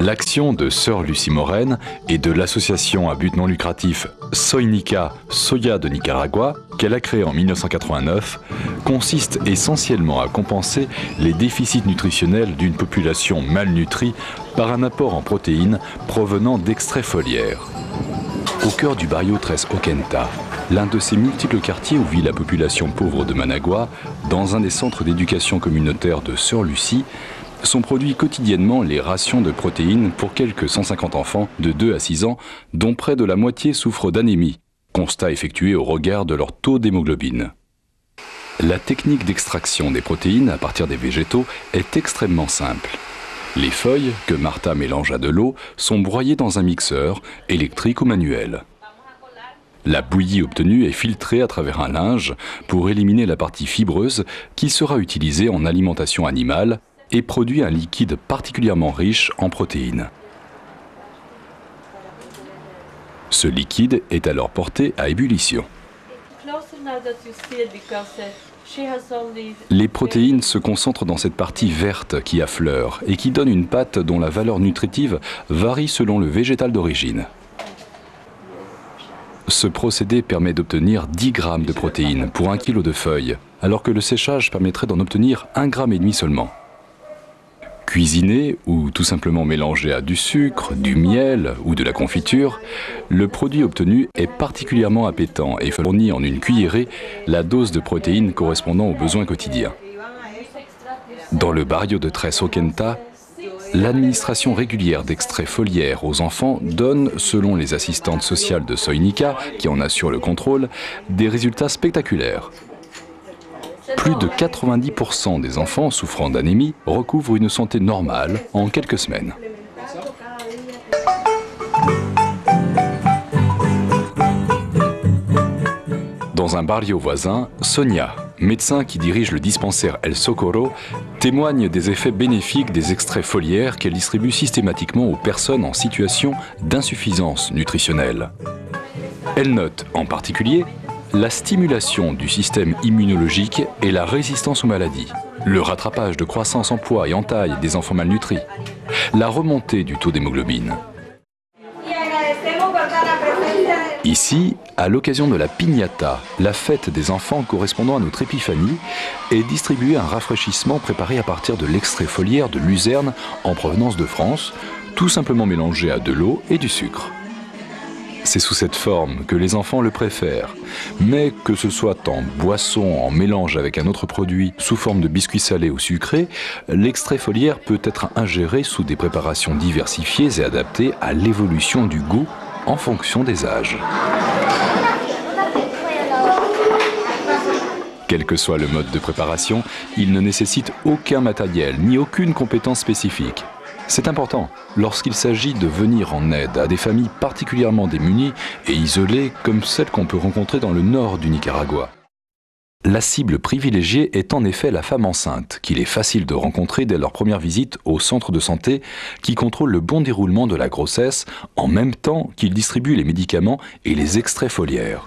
L'action de Sœur Lucie Morène et de l'association à but non lucratif Soynica, Soya de Nicaragua, qu'elle a créée en 1989, consiste essentiellement à compenser les déficits nutritionnels d'une population malnutrie par un apport en protéines provenant d'extraits foliaires. Au cœur du barrio Tres Oquenta, l'un de ces multiples quartiers où vit la population pauvre de Managua, dans un des centres d'éducation communautaire de Sœur Lucie, sont produits quotidiennement les rations de protéines pour quelques 150 enfants de 2 à 6 ans, dont près de la moitié souffrent d'anémie, constat effectué au regard de leur taux d'hémoglobine. La technique d'extraction des protéines à partir des végétaux est extrêmement simple. Les feuilles, que Martha mélange à de l'eau, sont broyées dans un mixeur, électrique ou manuel. La bouillie obtenue est filtrée à travers un linge pour éliminer la partie fibreuse qui sera utilisée en alimentation animale et produit un liquide particulièrement riche en protéines. Ce liquide est alors porté à ébullition. Les protéines se concentrent dans cette partie verte qui affleure et qui donne une pâte dont la valeur nutritive varie selon le végétal d'origine. Ce procédé permet d'obtenir 10 grammes de protéines pour 1 kg de feuilles, alors que le séchage permettrait d'en obtenir 1,5 gramme seulement. Cuisiné ou tout simplement mélangé à du sucre, du miel ou de la confiture, le produit obtenu est particulièrement appétant et fournit en une cuillerée la dose de protéines correspondant aux besoins quotidiens. Dans le barrio de Tres Oquenta, l'administration régulière d'extraits foliaires aux enfants donne, selon les assistantes sociales de Soynica, qui en assurent le contrôle, des résultats spectaculaires. Plus de 90% des enfants souffrant d'anémie recouvrent une santé normale en quelques semaines. Dans un barrio voisin, Sonia, médecin qui dirige le dispensaire El Socorro, témoigne des effets bénéfiques des extraits foliaires qu'elle distribue systématiquement aux personnes en situation d'insuffisance nutritionnelle. Elle note en particulier la stimulation du système immunologique et la résistance aux maladies, le rattrapage de croissance en poids et en taille des enfants malnutris, la remontée du taux d'hémoglobine. Ici, à l'occasion de la piñata, la fête des enfants correspondant à notre épiphanie, est distribué un rafraîchissement préparé à partir de l'extrait foliaire de luzerne en provenance de France, tout simplement mélangé à de l'eau et du sucre. C'est sous cette forme que les enfants le préfèrent, mais que ce soit en boisson, en mélange avec un autre produit, sous forme de biscuits salés ou sucrés, l'extrait foliaire peut être ingéré sous des préparations diversifiées et adaptées à l'évolution du goût en fonction des âges. Quel que soit le mode de préparation, il ne nécessite aucun matériel ni aucune compétence spécifique. C'est important lorsqu'il s'agit de venir en aide à des familles particulièrement démunies et isolées comme celles qu'on peut rencontrer dans le nord du Nicaragua. La cible privilégiée est en effet la femme enceinte, qu'il est facile de rencontrer dès leur première visite au centre de santé qui contrôle le bon déroulement de la grossesse en même temps qu'il distribue les médicaments et les extraits foliaires.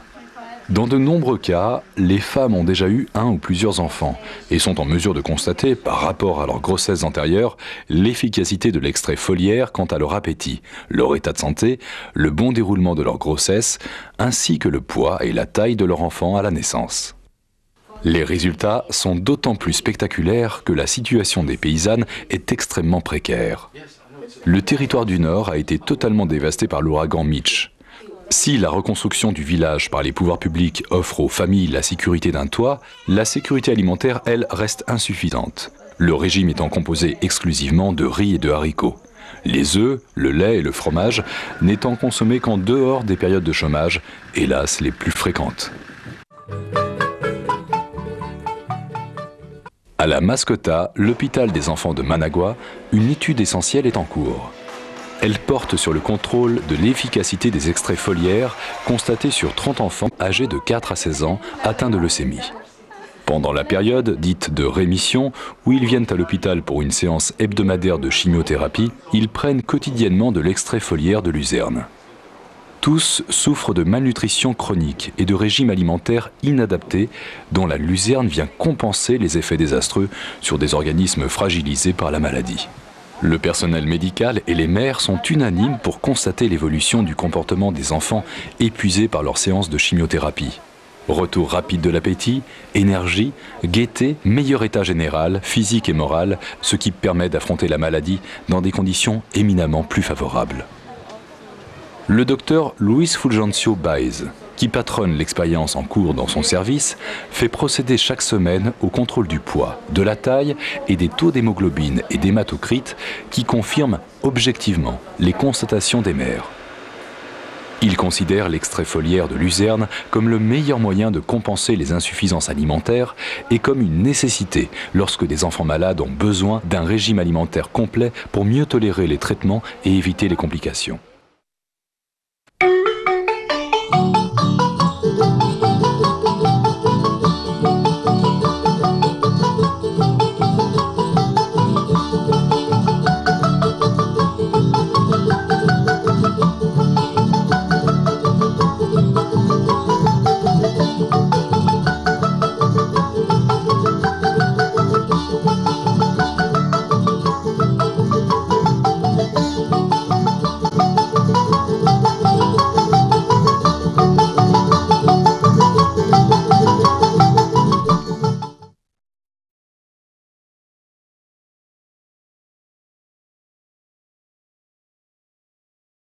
Dans de nombreux cas, les femmes ont déjà eu un ou plusieurs enfants et sont en mesure de constater, par rapport à leur grossesse antérieure, l'efficacité de l'extrait foliaire quant à leur appétit, leur état de santé, le bon déroulement de leur grossesse, ainsi que le poids et la taille de leur enfant à la naissance. Les résultats sont d'autant plus spectaculaires que la situation des paysannes est extrêmement précaire. Le territoire du Nord a été totalement dévasté par l'ouragan Mitch. Si la reconstruction du village par les pouvoirs publics offre aux familles la sécurité d'un toit, la sécurité alimentaire, elle, reste insuffisante. Le régime étant composé exclusivement de riz et de haricots. Les œufs, le lait et le fromage n'étant consommés qu'en dehors des périodes de chômage, hélas les plus fréquentes. À la Mascota, l'hôpital des enfants de Managua, une étude essentielle est en cours. Elle porte sur le contrôle de l'efficacité des extraits foliaires constatés sur 30 enfants âgés de 4 à 16 ans atteints de leucémie. Pendant la période dite de rémission, où ils viennent à l'hôpital pour une séance hebdomadaire de chimiothérapie, ils prennent quotidiennement de l'extrait foliaire de luzerne. Tous souffrent de malnutrition chronique et de régime alimentaire inadapté dont la luzerne vient compenser les effets désastreux sur des organismes fragilisés par la maladie. Le personnel médical et les mères sont unanimes pour constater l'évolution du comportement des enfants épuisés par leurs séances de chimiothérapie. Retour rapide de l'appétit, énergie, gaieté, meilleur état général, physique et moral, ce qui permet d'affronter la maladie dans des conditions éminemment plus favorables. Le docteur Luis Fulgencio Baez, qui patronne l'expérience en cours dans son service, fait procéder chaque semaine au contrôle du poids, de la taille et des taux d'hémoglobine et d'hématocrite qui confirment objectivement les constatations des mères. Il considère l'extrait foliaire de luzerne comme le meilleur moyen de compenser les insuffisances alimentaires et comme une nécessité lorsque des enfants malades ont besoin d'un régime alimentaire complet pour mieux tolérer les traitements et éviter les complications.